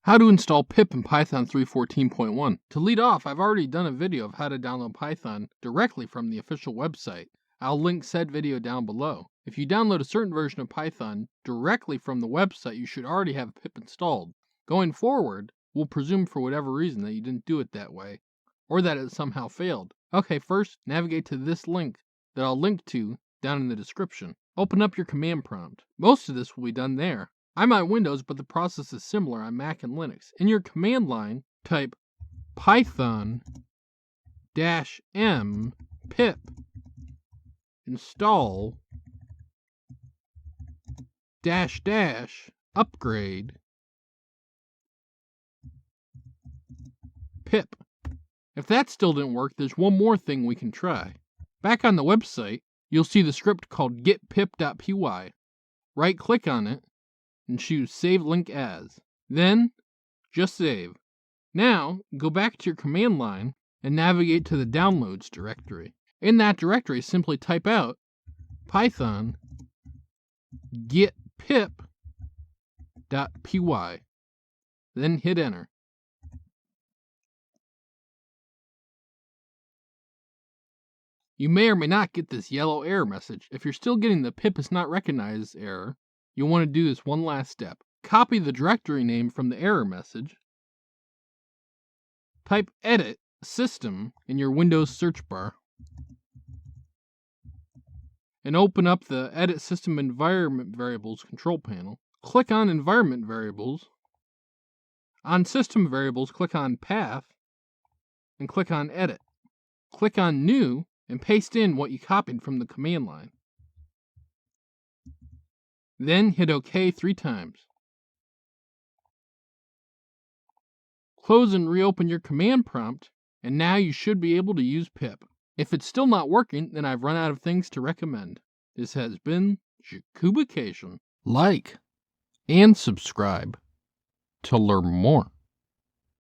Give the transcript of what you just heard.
How to install pip in Python 3.14.1. To lead off, I've already done a video of how to download Python directly from the official website. I'll link said video down below. If you download a certain version of Python directly from the website, you should already have pip installed. Going forward, we'll presume for whatever reason that you didn't do it that way, or that it somehow failed. Okay, first, navigate to this link that I'll link to down in the description. Open up your command prompt. Most of this will be done there. I'm on Windows, but the process is similar on Mac and Linux. In your command line, type python-m pip install upgrade pip. If that still didn't work, there's one more thing we can try. Back on the website, you'll see the script called getpip.py. Right-click on it and choose Save Link As. Then, just save. Now, go back to your command line and navigate to the Downloads directory. In that directory, simply type out python getpip.py. Then hit enter. You may or may not get this yellow error message. If you're still getting the pip is not recognized error, you'll want to do this one last step. Copy the directory name from the error message. Type edit system in your Windows search bar. And open up the Edit System Environment Variables control panel. Click on Environment Variables. On System Variables, click on Path and click on Edit. Click on New and paste in what you copied from the command line. Then hit OK 3 times. Close and reopen your command prompt, and now you should be able to use pip. If it's still not working, then I've run out of things to recommend. This has been Jakubication. Like and subscribe to learn more.